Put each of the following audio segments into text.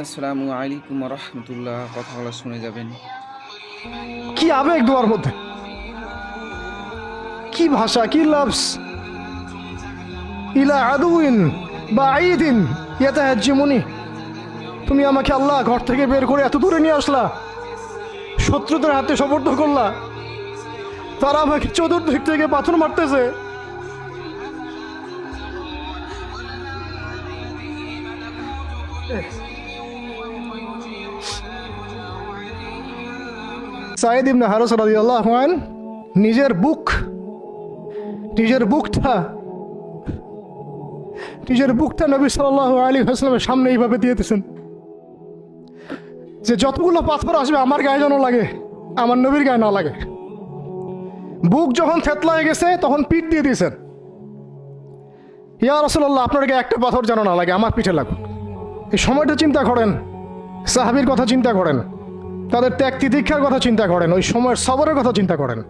আসসালামু আলাইকুম রহমতুল্লাহ। কথা বলা শুনে যাবেন। কি আবেগ দোয়ার মধ্যে, কি ভাষা, কি লাফস। ইলা আদুইন বাঈদিন ইয়াতাহাজ্জিমুনি, তুমি আমাকে আল্লাহ ঘর থেকে বের করে এত দূরে নিয়ে আসলা, শত্রুদের হাতে সমর্থ করলা, তারা আমাকে চতুর্দিক থেকে পাথর মারতেছে। সাঈদ ইবনে হারেস রাদিয়াল্লাহু আনহু নিজের বুকটা নবী সাল্লাল্লাহু আলাইহি ওয়াসাল্লামের সামনে এইভাবে দিয়ে দিয়েছেন যে যতগুলো পাথর আসবে আমার গায়ে যেন লাগে, আমার নবীর গায়ে না লাগে। বুক যখন থেতলায় গেছে তখন পিঠ দিয়ে দিয়েছেন, ইয়া রাসূলুল্লাহ আপনার গায়ে একটা পাথর যেন না লাগে, আমার পিঠে লাগুক। এই সময়টা চিন্তা করেন, সাহাবীর কথা চিন্তা করেন, তাদের ত্যাগ তিতিক্ষার কথা চিন্তা করেন, ওই সময়ের সবরের কথা চিন্তা করেন।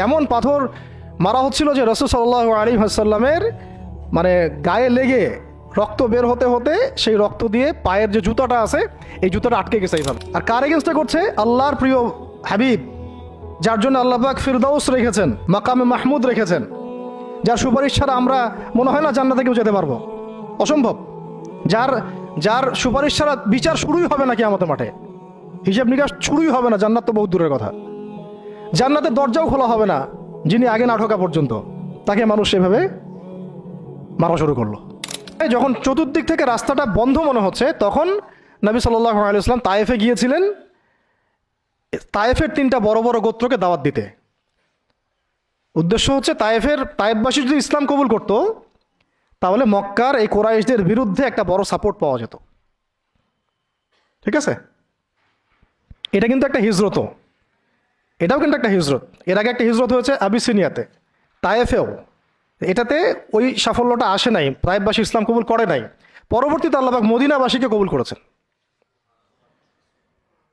এমন পাথর মারা হচ্ছিল যে রাসূল সাল্লাল্লাহু আলাইহি ওয়াসাল্লামের মানে গায়ে লেগে রক্ত বের হতে হতে সেই রক্ত দিয়ে পায়ের যে জুতাটা আছে এই জুতাটা আটকে গেছে এইভাবে। আর কার এগেন্স্টে করছে? আল্লাহর প্রিয় হাবিব, যার জন্য আল্লাহ পাক ফিরদাউস রেখেছেন, মাকামে মাহমুদ রেখেছেন, যার সুপারিশ ছাড়া আমরা মনে হয় না জান্নাতে কেউ যেতে পারবো, অসম্ভব। যার সুপারিশ ছাড়া বিচার শুরুই হবে না কিয়ামতের মাঠে, হিসাব নিকাশ শুরুই হবে না, জান্নাত তো বহু দূরের কথা। জান্নাতের দরজাও খোলা হবে না যিনি আগে না ঢোকা পর্যন্ত, তাকে মানুষ সেভাবে মারা শুরু করলো। যখন চতুর্দিক থেকে রাস্তাটা বন্ধ মনে হচ্ছে তখন নবী সাল্লাল্লাহু আলাইহি ওয়াসাল্লাম তায়েফে গিয়েছিলেন, তায়েফের 3টা বড় বড় গোত্রকে দাওয়াত দিতে। উদ্দেশ্য হচ্ছে তায়েফবাসী যদি ইসলাম কবুল করত তাহলে মক্কার এই কুরাইশদের বিরুদ্ধে একটা বড় সাপোর্ট পাওয়া যেত। ঠিক আছে, এটা কিন্তু একটা হিজরতও, এটাও কিন্তু একটা হিজরত। এর আগে একটা হিজরত হয়েছে আবিসিনিয়াতে, তায়েফেও। এটাতে ওই সাফল্যটা আসে নাই, তায়েফবাসী ইসলাম কবুল করে নাই। পরবর্তীতে আল্লাহ পাক মদিনাবাসীকে কবুল করেছেন।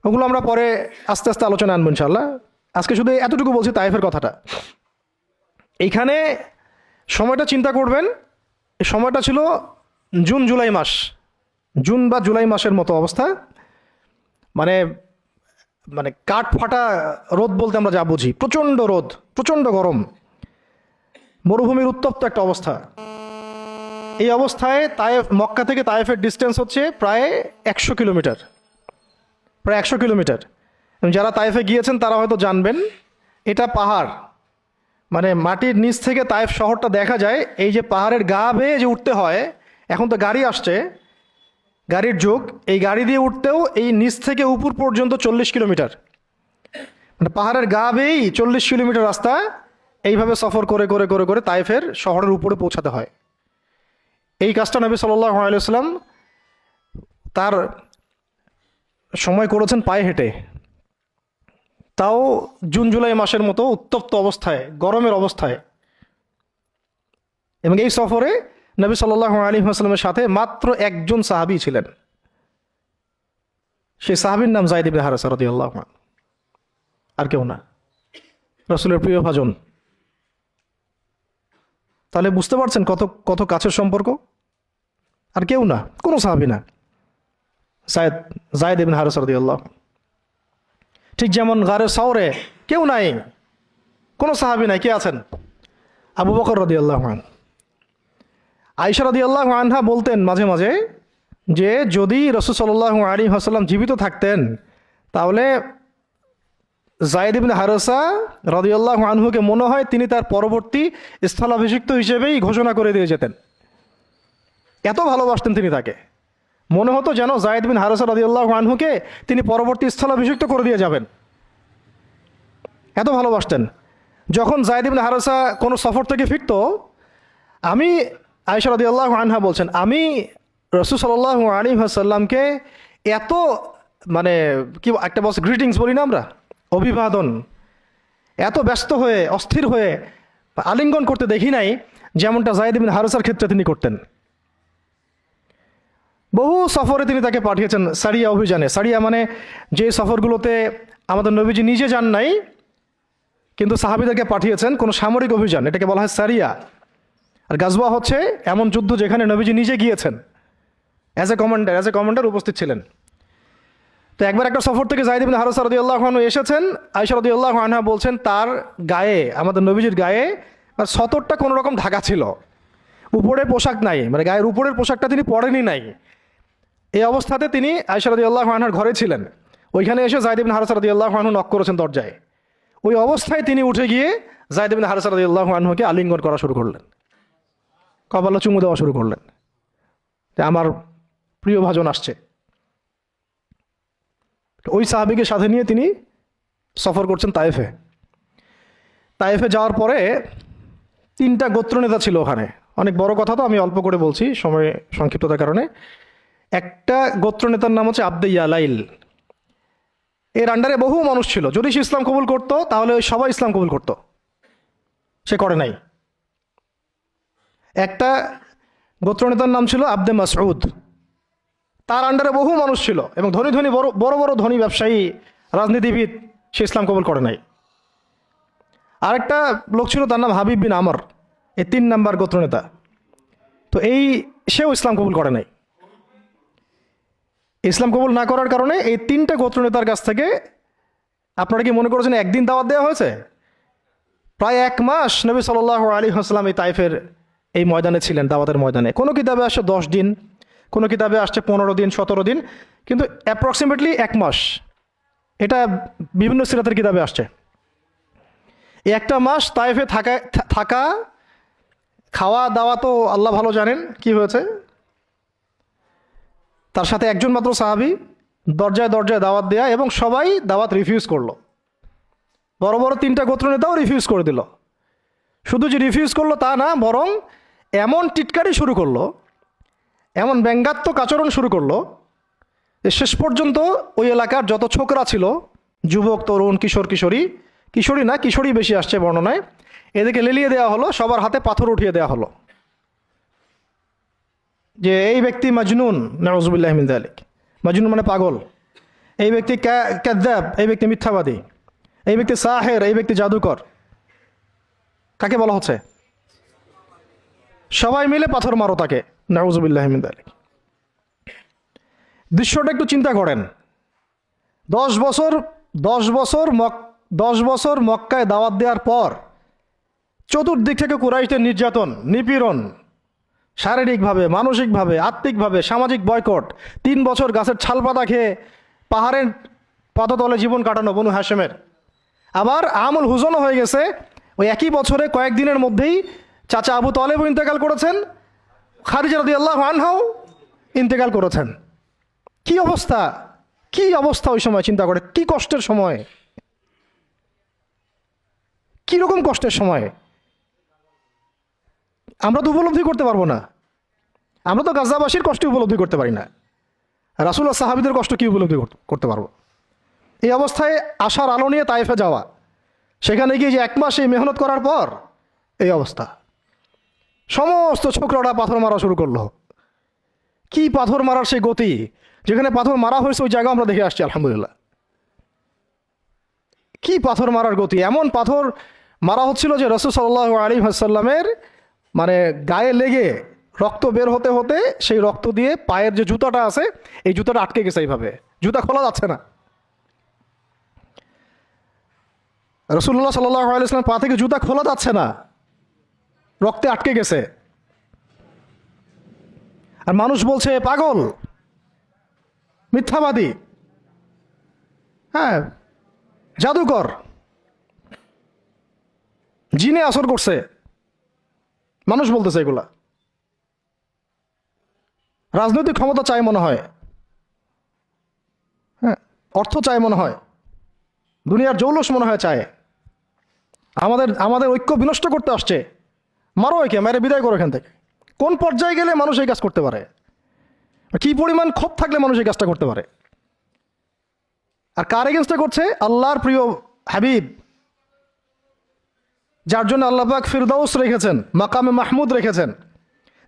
ওগুলো আমরা পরে আস্তে আস্তে আলোচনা আনবো ইনশাআল্লাহ। আজকে শুধু এতটুকু বলছি তায়েফের কথাটা। এইখানে সময়টা চিন্তা করবেন, এই সময়টা ছিল জুন জুলাই মাস, জুন বা জুলাই মাসের মতো অবস্থা। মানে মানে কাঠ ফাটা রোদ বলতে আমরা যা বুঝি, প্রচণ্ড রোদ, প্রচণ্ড গরম, মরুভূমির উত্তপ্ত একটা অবস্থা। এই অবস্থায় মক্কা থেকে তায়েফের ডিস্টেন্স হচ্ছে প্রায় 100 কিলোমিটার, প্রায় 100 কিলোমিটার। যারা তায়েফে গিয়েছেন তারা হয়তো জানবেন, এটা পাহাড়, মানে মাটির নিচ থেকে তায়েফ শহরটা দেখা যায়। এই যে পাহাড়ের গা বেয়ে যে উঠতে হয়, এখন তো গাড়ি আসছে, গাড়ির যুগ, এই গাড়ি দিয়ে উঠতেও এই নিচ থেকে উপর পর্যন্ত 40 কিলোমিটার, মানে পাহাড়ের গা বেয়েই 40 কিলোমিটার রাস্তা এইভাবে সফর করে করে করে করে তায়েফের শহরের উপরে পৌঁছাতে হয়। এই কাজটা নবী সাল্লাল্লাহু আলাইহি ওয়াসাল্লাম তার সময় করেছেন পায়ে হেঁটে, তাও জুন জুলাই মাসের মতো উত্তপ্ত অবস্থায়, গরমের অবস্থায়। এবং এই সফরে নবী সাল্লাল্লাহু আলাইহি ওয়াসাল্লামের সাথে মাত্র একজন সাহাবী ছিলেন, সেই সাহাবীর নাম যায়েদ ইবনে হারেসা রাদিয়াল্লাহু আনহু, আর কেউ না, রাসূলের প্রিয় ভাজন। তাহলে বুঝতে পারছেন কত কত কাছের সম্পর্ক। আর কেউ না, কোনো সাহাবী না, যায়েদ ইবনে হারেসা রাদিয়াল্লাহু আনহু। ঠিক যেমন গারে সাওরে কেউ নাই, কোনো সাহাবী নাই, কে আছেন? আবু বকর রাদিয়াল্লাহু আনহু। আয়েশা রাদিয়াল্লাহু আনহা বলতেন মাঝে মাঝে যে যদি রাসূল সাল্লাল্লাহু আলাইহি ওয়াসাল্লাম জীবিত থাকতেন তাহলে যায়েদ ইবনে হারেসা রাদিয়াল্লাহু আনহুকে মনে হয় তিনি তার পরবর্তী স্থলাভিষিক্ত হিসেবেই ঘোষণা করে দিয়ে যেতেন। এত ভালোবাসতেন তিনি তাকে, মনে হতো যেন যায়েদ বিন হারেসা রাদিয়াল্লাহু আনহুকে তিনি পরবর্তী স্থলাভিষিক্ত করে দিয়ে যাবেন, এত ভালোবাসতেন। যখন যায়েদ ইবনে হারেসা কোনো সফর থেকে ফিরত, আমি, আয়েশা রাদিয়াল্লাহু আনহা বলছেন, আমি রাসূল সাল্লাল্লাহু আলাইহি ওয়াসাল্লামকে এত মানে কি একটা বলছে গ্রিটিংস বলি না আমরা, অভিবাদন, এত ব্যস্ত হয়ে অস্থির হয়ে আলিঙ্গন করতে দেখি নাই যেমনটা যায়েদ ইবনে হারেসার ক্ষেত্রে তিনি করতেন। বহু সফরে তিনি তাকে পাঠিয়েছেন, সারিয়া অভিযানে। সারিয়া মানে যে সফরগুলোতে আমাদের নবীজি নিজে যান নাই কিন্তু সাহাবীদেরকে পাঠিয়েছেন, কোনো সামরিক অভিযান, এটাকে বলা হয় সারিয়া। আর গাজওয়া হচ্ছে এমন যুদ্ধ যেখানে নবীজি নিজে গিয়েছেন অ্যাজ এ কমান্ডার উপস্থিত ছিলেন। তো একবার একটা সফর থেকে যায়েদ ইবনে হারেসা রাদিয়াল্লাহু আনহু এসেছেন। আয়েশা রাদিয়াল্লাহু আনহা বলছেন তার গায়ে, আমাদের নবীজির গায়ে সতরটা কোনো রকম ঢাকা ছিল, উপরে পোশাক নাই, মানে গায়ের উপরের পোশাকটা তিনি পরেনই নাই। এই অবস্থাতে তিনি আয়েশা রাদিয়াল্লাহু আনহার ঘরে ছিলেন। ওইখানে এসে যায়েদ ইবনে হারেসা রাদিয়াল্লাহু আনহু নক করেছেন দরজায়। ওই অবস্থায় তিনি উঠে গিয়ে যায়েদ ইবনে হারেসা রাদিয়াল্লাহু আনহুকে আলিঙ্গন করা শুরু করলেন, কপালে চুমু দেওয়া শুরু করলেন যে আমার প্রিয় ভাজন আসছে। ওই সাহাবীকে সাথে নিয়ে তিনি সফর করছেন তায়েফে। তায়েফে যাওয়ার পরে 3টা গোত্রনেতা ছিল ওখানে। অনেক বড় কথা, তো আমি অল্প করে বলছি সময় সংক্ষিপ্ততার কারণে। একটা গোত্রনেতার নাম হচ্ছে আব্দে ইয়ালাইল। এর আন্ডারে বহু মানুষ ছিল। যদি সে ইসলাম কবুল করতো তাহলে ওই সবাই ইসলাম কবুল করতো, সে করে নাই। একটা গোত্রনেতার নাম ছিল আব্দে মাসউদ। তার আন্ডারে বহু মানুষ ছিল এবং ধনী ধনী বড় বড় ধনী ব্যবসায়ী, রাজনীতিবিদ, সে ইসলাম কবুল করে নাই। আরেকটা লোক ছিল, তার নাম হাবিব বিন আমর, এই 3 নাম্বার গোত্রনেতা। তো সেও ইসলাম কবুল করে নাই। ইসলাম কবুল না করার কারণে এই 3টে গোত্রনেতার কাছ থেকে, আপনারা কি মনে করেছেন একদিন দাওয়াত দেওয়া হয়েছে? প্রায় 1 মাস নবী সাল্লাল্লাহু আলাইহি ওয়াসাল্লাম এই তাইফের এই ময়দানে ছিলেন, দাওয়াতের ময়দানে। কোনো কিতাবে আসছে 10 দিন, কোনো কিতাবে আসছে 15 দিন, 17 দিন, কিন্তু অ্যাপ্রক্সিমেটলি 1 মাস। এটা বিভিন্ন সিরাতের কিতাবে আসছে। এই 1টা মাস তাইফে থাকা, খাওয়া দাওয়া তো আল্লাহ ভালো জানেন কি হয়েছে। তার সাথে একজন মাত্র সাহাবী, দরজায় দরজায় দাওয়াত দেয়া, এবং সবাই দাওয়াত রিফিউজ করলো। বড় বড় 3টা গোত্রনেতাও রিফিউজ করে দিল। শুধু যে রিফিউজ করলো তা না, বরং এমন টিটকারি শুরু করলো, এমন ব্যঙ্গাত্মক আচরণ শুরু করলো যে শেষ পর্যন্ত ওই এলাকার যত ছোকরা ছিল, যুবক, তরুণ, কিশোর, কিশোরী বেশি আসছে বর্ণনায়, এদিকে লেলিয়ে দেওয়া হলো, সবার হাতে পাথর উঠিয়ে দেওয়া হলো যে এই ব্যক্তি মাজনুন, নাউযুবিল্লাহি মিন যালিক। মাজনুন মানে পাগল। এই ব্যক্তি কাযযাব, এই ব্যক্তি মিথ্যাবাদী। এই ব্যক্তি সাহের, এই ব্যক্তি জাদুকর। কাকে বলা হচ্ছে? সবাই মিলে পাথর মারো তাকে, নাউযুবিল্লাহি মিন যালিক। দৃশ্যটা একটু চিন্তা করেন। 10 বছর মক্কায় দাওয়াত দেওয়ার পর চতুর্দিক থেকে কুরাইশদের নির্যাতন, নিপীড়ন, শারীরিকভাবে, মানসিকভাবে, আত্মিকভাবে, সামাজিক বয়কট, 3 বছর গাছের ছালপাতা খেয়ে পাহাড়ের পদতলে জীবন কাটানো বনু হাশেমের। আবার আমুল হুজনও হয়ে গেছে। ওই একই বছরে কয়েকদিনের মধ্যেই চাচা আবু তালেবও ইন্তেকাল করেছেন, খাদিজা রাদিয়াল্লাহু আনহাও ইন্তেকাল করেছেন। কি অবস্থা, কি অবস্থা ওই সময় চিন্তা করে, কি কষ্টের সময়, কীরকম কষ্টের সময়। আমরা তো উপলব্ধি করতে পারবো না। আমরা তো গাজাবাসীর কষ্ট উপলব্ধি করতে পারি না, রাসূলুল্লাহ সাহাবীদের কষ্ট কি উপলব্ধি করতে পারবো? এই অবস্থায় আশার আলো নিয়ে তায়েফে যাওয়া, সেখানে গিয়ে যে 1 মাস এই মেহনত করার পর এই অবস্থা, সমস্ত ছোকরাটা পাথর মারা শুরু করলো। কি পাথর মারার সেই গতি! যেখানে পাথর মারা হয়েছে ওই জায়গা আমরা দেখে আসছি, আলহামদুলিল্লাহ। কি পাথর মারার গতি! এমন পাথর মারা হচ্ছিল যে রাসূল সাল্লাল্লাহু আলাইহি ওয়াসাল্লামের মানে গায়ে লেগে রক্ত বের হতে হতে সেই রক্ত দিয়ে পায়ের যে জুতাটা আছে, এই জুতাটা আটকে গেছে। এইভাবে জুতা খোলা যাচ্ছে না। রাসূলুল্লাহ সাল্লাল্লাহু আলাইহি ওয়াসাল্লাম পা থেকে জুতা খোলা যাচ্ছে না, রক্তে আটকে গেছে। আর মানুষ বলছে পাগল, মিথ্যাবাদী, হ্যাঁ, জাদুকর, জিনে আসর করছে। মানুষ বলতেছে এগুলা। রাজনৈতিক ক্ষমতা চাই মনে হয়, হ্যাঁ, অর্থ চাই মনে হয়, দুনিয়ার জৌলস মনে হয় চায়। আমাদের ঐক্য বিনষ্ট করতে আসছে। মারো একে, মেরে বিদায় করো এখান থেকে। কোন পর্যায়ে গেলে মানুষ এই কাজ করতে পারে? কি পরিমাণ ক্ষোভ থাকলে মানুষ এই কাজটা করতে পারে? আর কার এগেনস্টে করছে? আল্লাহর প্রিয় হাবিব, যার জন্য আল্লাহ পাক ফিরদাউস রেখেছেন, মাকামে মাহমুদ রেখেছেন,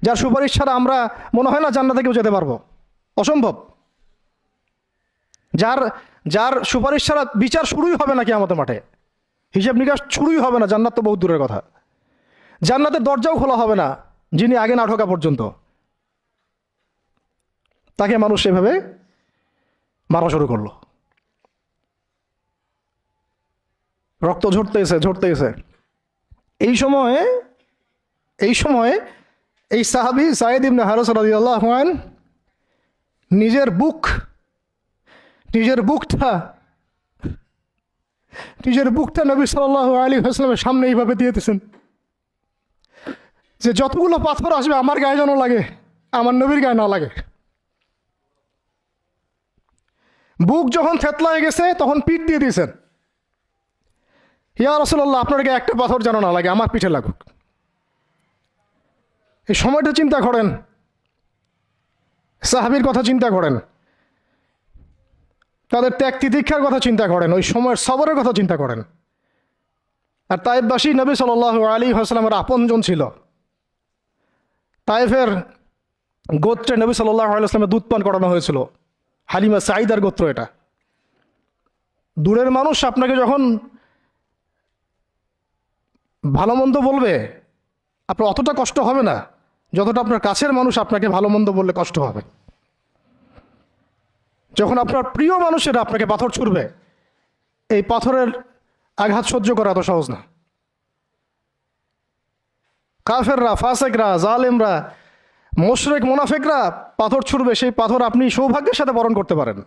যার সুপারিশ ছাড়া আমরা মনে হয় না জান্নাতে কেউ যেতে পারবো, অসম্ভব। যার সুপারিশ ছাড়া বিচার শুরুই হবে না কিয়ামতের মাঠে, হিসাব নিকাশ শুরুই হবে না। জান্নাত তো বহুত দূরের কথা, জান্নাতের দরজাও খোলা হবে না যিনি আগে না ঢোকা পর্যন্ত। তাকে মানুষ এভাবে মারা শুরু করলো, রক্ত ঝরতেছে। এই সময়ে এই সাহাবী যায়েদ ইবনে হারেসা রাদিয়াল্লাহু আনহু নিজের বুকটা নবী সাল্লাল্লাহু আলাইহি ওয়াসাল্লামের সামনে এইভাবে দিয়েছেন যে যতগুলো পাথর আসবে আমার গায়ে যেন লাগে, আমার নবীর গায়ে না লাগে। বুক যখন থেতলায় গেছে তখন পিঠ দিয়ে দিয়েছেন, ইয়া রাসূলুল্লাহ আপনার গায়ে একটা পাথর যেন না লাগে, আমার পিঠে লাগুক। এই সময়টা চিন্তা করেন, সাহাবীর কথা চিন্তা করেন, তাদের ত্যাগ তিতিক্ষার কথা চিন্তা করেন, ওই সময়ের সবরের কথা চিন্তা করেন। আর তায়েফবাসী নবী সাল্লাল্লাহু আলাইহি ওয়াসাল্লামের আপনজন ছিল। তায়েফের গোত্রে নবী সাল্লাল্লাহু আলাইহি ওয়াসাল্লামের দুধ পান করানো হয়েছিল, হালিমা সাঈদার গোত্র এটা। দূরের মানুষ আপনাকে যখন ভালো মন্দ বলবে আপনার অতটা কষ্ট হবে না যতটা আপনার কাছের মানুষ আপনাকে ভালো মন্দ বললে কষ্ট হবে। যখন আপনার প্রিয় মানুষেরা আপনাকে পাথর ছুড়বে, এই পাথরের আঘাত সহ্য করা এত সহজ না। কাফেররা, ফাসেকরা, জালেমরা, মুশরিক, মুনাফিকরা পাথর ছুড়বে, সেই পাথর আপনি সৌভাগ্যের সাথে বরণ করতে পারেন,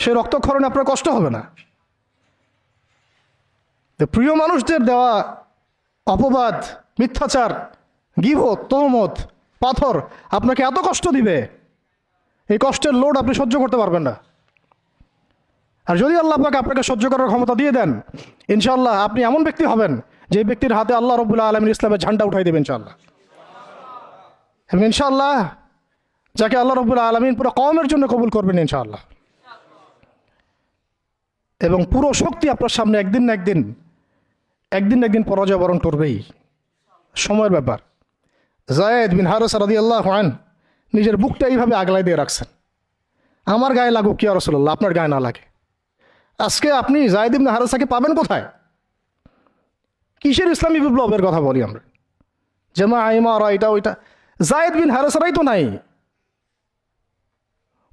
সেই রক্তক্ষরণে আপনার কষ্ট হবে না। প্রিয় মানুষদের দেওয়া অপবাদ, মিথ্যাচার, গীবত, তহমত, পাথর আপনাকে এত কষ্ট দিবে, এই কষ্টের লোড আপনি সহ্য করতে পারবেন না। আর যদি আল্লাহ পাক আপনাকে সহ্য করার ক্ষমতা দিয়ে দেন, ইনশাআল্লাহ আপনি এমন ব্যক্তি হবেন যে ব্যক্তির হাতে আল্লাহ রাব্বুল আলামিন ইসলামের ঝান্ডা উঠাই দেবেন ইনশাআল্লাহ। এবং ইনশাআল্লাহ যাকে আল্লাহ রাব্বুল আলামিন পুরো কওমের জন্য কবুল করবেন ইনশাআল্লাহ। এবং পুরো শক্তি আপনার সামনে একদিন না একদিন পরাজয় বরণ করবেই, সময়ের ব্যাপার। যায়েদ বিন হারেসা রাদিয়াল্লাহু আনহু নিজের বুকটা এইভাবে আগলায় দিয়ে রাখছেন, আমার গায়ে লাগুক ইয়া রাসূলুল্লাহ, আপনার গায়ে না লাগে। আজকে আপনি যায়েদ ইবনে হারেসাকে পাবেন কোথায়? কিসের ইসলামী বিপ্লবের কথা বলি আমরা? জামা ইমারা এটা ওইটা, যায়েদ বিন হারেসারাই তো নাই।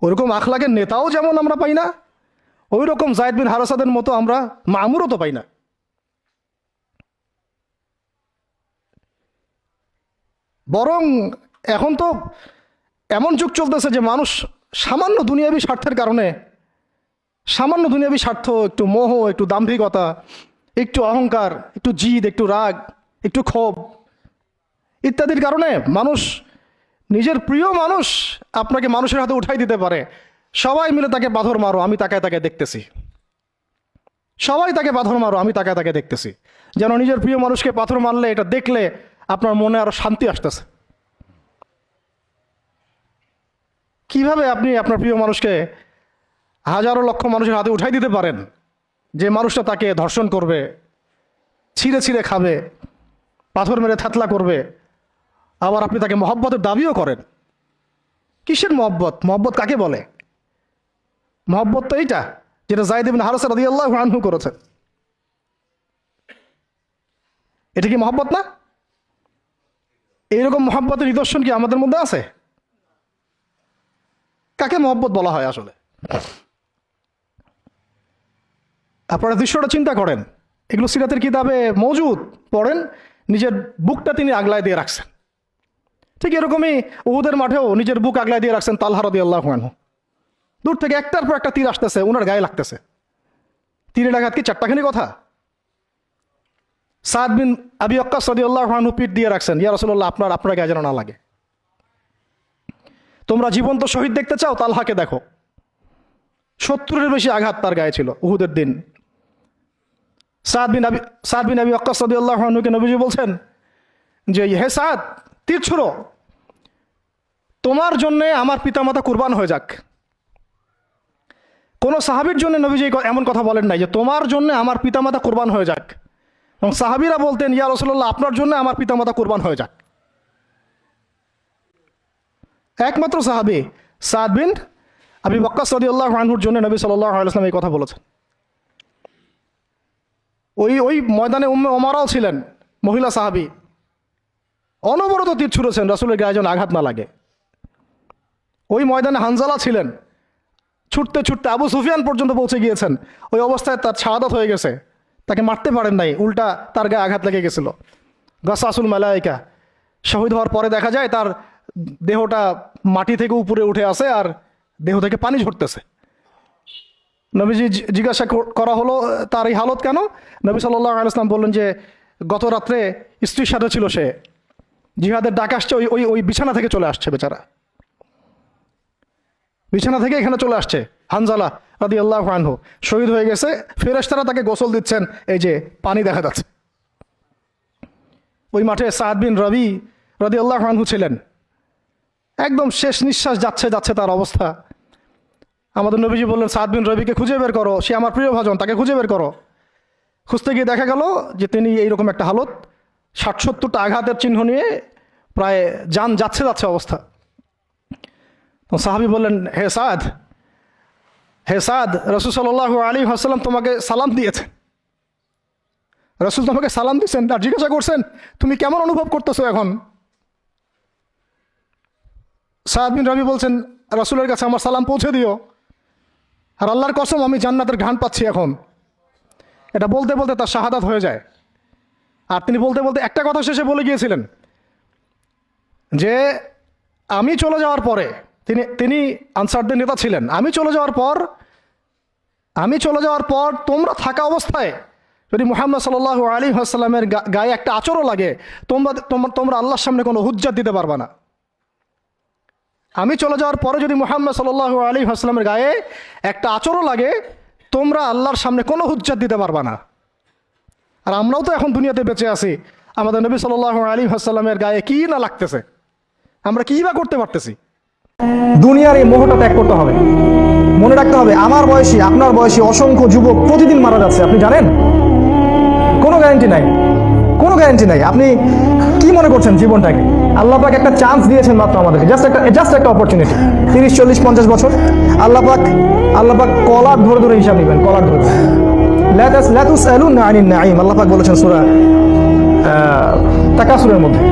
ওইরকম আখলাকের নেতাও যেমন আমরা পাই না, ওই রকম যায়েদ বিন হারেসাদের মতো আমরা মামুরও তো পাই না। বরং এখন তো এমন যুগ চলতেছে যে মানুষ সামান্য দুনিয়াবী স্বার্থের কারণে, সামান্য দুনিয়াবী স্বার্থ, একটু মোহ, একটু দাম্ভিকতা, একটু অহংকার, একটু জিদ, একটু রাগ, একটু ক্ষোভ ইত্যাদির কারণে মানুষ, নিজের প্রিয় মানুষ আপনাকে মানুষের হাতে উঠাই দিতে পারে। সবাই মিলে তাকে পাথর মারো, আমি তাকে দেখতেছি। সবাই তাকে পাথর মারো, আমি তাকে দেখতেছি। যেন নিজের প্রিয় মানুষকে পাথর মারলে এটা দেখলে আপনার মনে আরো শান্তি আসতেছে। কিভাবে আপনি আপনার প্রিয় মানুষকে হাজারো লক্ষ মানুষের হাতে উঠাই দিতে পারেন, যে মানুষটা তাকে ধর্ষণ করবে, ছিঁড়ে খাবে, পাথর মেরে থাতলা করবে, আবার আপনি তাকে মহব্বতের দাবিও করেন? কিসের মহব্বত? মহব্বত কাকে বলে? মহব্বত তো এইটা যেটা যায়েদ ইবনে হারেসা রাদিয়াল্লাহু আনহু করেছেন। এটা কি মহব্বত না? এইরকম মহব্বতের নিদর্শন কি আমাদের মধ্যে আছে? কাকে মহব্বত বলা হয় আসলে? আপনারা দৃশ্যটা চিন্তা করেন, এগুলো সিরাতের কিতাবে মওজুদ, পড়েন। নিজের বুকটা তিনি আগলায় দিয়ে রাখছেন। ঠিক এরকমই উহুদের মাঠেও নিজের বুক আগলায় দিয়ে রাখছেন তালহা রাদিয়াল্লাহু আনহু। দূর থেকে একটার পর একটা তীর আসতেছে, ওনার গায়ে লাগতেছে। তীরের আঘাত কি চারটাখানি কথা? সাদ বিন আবি ওয়াক্কাস রাদিয়াল্লাহু আনহু পিঠ দিয়ে রাখছেন, ইয়া রাসূলুল্লাহ আপনার গায়ে যেন না লাগে। তোমরা জীবন্ত শহীদ দেখতে চাও, তালহাকে দেখো। 70-এর বেশি আঘাত তার গায়ে ছিল উহুদের দিন। সাদ বিন আবি ওয়াক্কাস রাদিয়াল্লাহু আনহুকে নবীজি বলছেন যে, হে সাদ, তীর ছুঁড়ো, তোমার জন্যে আমার পিতামাতা কুরবান হয়ে যাক। কোন সাহাবীর জন্য নবীজি এমন কথা বলেন নাই যে তোমার জন্য আমার পিতামাতা কুরবান হয়ে যাক। এবং সাহাবীরা বলতেন, ইয়া রাসূলুল্লাহ আপনার জন্য আমার পিতামাতা কুরবান হয়ে যাক। একমাত্র সাহাবী সাদ বিন আবি ওয়াক্কাস রাদিয়াল্লাহু আনহুর জন্য নবী সাল্লাল্লাহু আলাইহি ওয়াসাল্লাম এই কথা বলেছেন। ওই ময়দানে উম্মে ওমারাও ছিলেন, মহিলা সাহাবী, অনবরত তীর ছুঁড়েছেন রাসূলের গায়ে যেন আঘাত না লাগে। ওই ময়দানে হানজালা ছিলেন, ছুটতে ছুটতে আবু সুফিয়ান পর্যন্ত পৌঁছে গিয়েছেন। ওই অবস্থায় তার শাহাদাত হয়ে গেছে, তাকে মারতে পারেন নাই, উল্টা তার গায়ে আঘাত লেগে গেছিল। গাসাসুল মালাইকা, শহীদ হওয়ার পরে দেখা যায় তার দেহটা মাটি থেকে উপরে উঠে আসে আর দেহ থেকে পানি ঝরতেছে। নবীজি জিজ্ঞাসা করা হলো তার এই হালত কেন? নবী সাল্লাল্লাহু আলাইহি ওয়াসাল্লাম বললেন যে গত রাত্রে স্ত্রীর সাথে ছিল, সে জিহাদের ডাক আসছে, ওই ওই ওই বিছানা থেকে চলে আসছে, বেচারা বিছানা থেকে এখানে চলে আসছে। হানজালা রাদিয়াল্লাহু আনহু শহীদ হয়ে গেছে, ফেরেশতারা তাকে গোসল দিচ্ছেন, এই যে পানি দেখা যাচ্ছে। ওই মাঠে সাদ বিন রবি রাদিয়াল্লাহু আনহু ছিলেন, একদম শেষ নিঃশ্বাস যাচ্ছে যাচ্ছে তার অবস্থা। আমাদের নবীজি বললেন, সাদ বিন রবিকে খুঁজে বের করো, সে আমার প্রিয় ভাজন, তাকে খুঁজে বের করো। খুঁজতে গিয়ে দেখা গেল যে তিনি এইরকম একটা হালত, ৬০-৭০টা আঘাতের চিহ্ন নিয়ে প্রায় যান যাচ্ছে যাচ্ছে অবস্থা। তো সাহাবী বললেন, হে সাদ, রাসূল সাল্লাল্লাহু আলাইহি ওয়াসাল্লাম তোমাকে সালাম দিয়েছেন। রাসূল তোমাকে সালাম দিয়েছেন আর জিজ্ঞাসা করছেন তুমি কেমন অনুভব করতেছো এখন? সাদ বিন রবি বলছেন, রাসূলের কাছে আমার সালাম পৌঁছে দিও, আর আল্লাহর কসম আমি জান্নাতের ঘ্রাণ পাচ্ছি এখন। এটা বলতে বলতে তার শাহাদাত হয়ে যায়। আর তিনি বলতে বলতে একটা কথা শেষে বলে গিয়েছিলেন যে আমি চলে যাওয়ার পরে, তিনি আনসারদের নেতা ছিলেন, আমি চলে যাওয়ার পর তোমরা থাকা অবস্থায় যদি মুহাম্মদ সাল্লাল্লাহু আলাইহি ওয়াসাল্লামের গায়ে একটা আঁচড়ও লাগে, তোমরা আল্লাহর সামনে কোনো হুজ্জাত দিতে পারবে না। আমি চলে যাওয়ার পরে যদি মুহাম্মদ সাল্লাল্লাহু আলাইহি ওয়াসাল্লামের গায়ে একটা আঁচড়ও লাগে, তোমরা আল্লাহর সামনে কোনো হুজ্জাত দিতে পারবে না। আর আমরাও তো এখন দুনিয়াতে বেঁচে আছি, আমাদের নবী সাল্লাল্লাহু আলাইহি ওয়াসাল্লামের গায়ে কী না লাগতেছে, আমরা কী বা করতে পারতেছি। দুনিয়ার এই মোহটা ত্যাগ করতে হবে। মনে রাখতে হবে, আমার বয়সী আপনার বয়সী অসংখ্য যুবক প্রতিদিন মারা যাচ্ছে, আপনি জানেন? কোনো গ্যারান্টি নাই, কোনো গ্যারান্টি নাই। আপনি কি মনে করছেন জীবনটাকে? আল্লাহ পাক একটা চান্স দিয়েছেন মাত্র আমাদেরকে, জাস্ট একটা অপরচুনিটি। 30, 40, 50 বছর আল্লাহ পাক কলার ধরে ধরে হিসাব নেবেন, কলার ধরে। লা তুসআলুনা আনিন নাঈম, আল্লাহ পাক বলেছেন সূরা তাকাসুরের মধ্যে।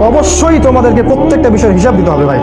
অবশ্যই তোমাদেরকে প্রত্যেকটা বিষয়ের হিসাব দিতে হবে ভাই।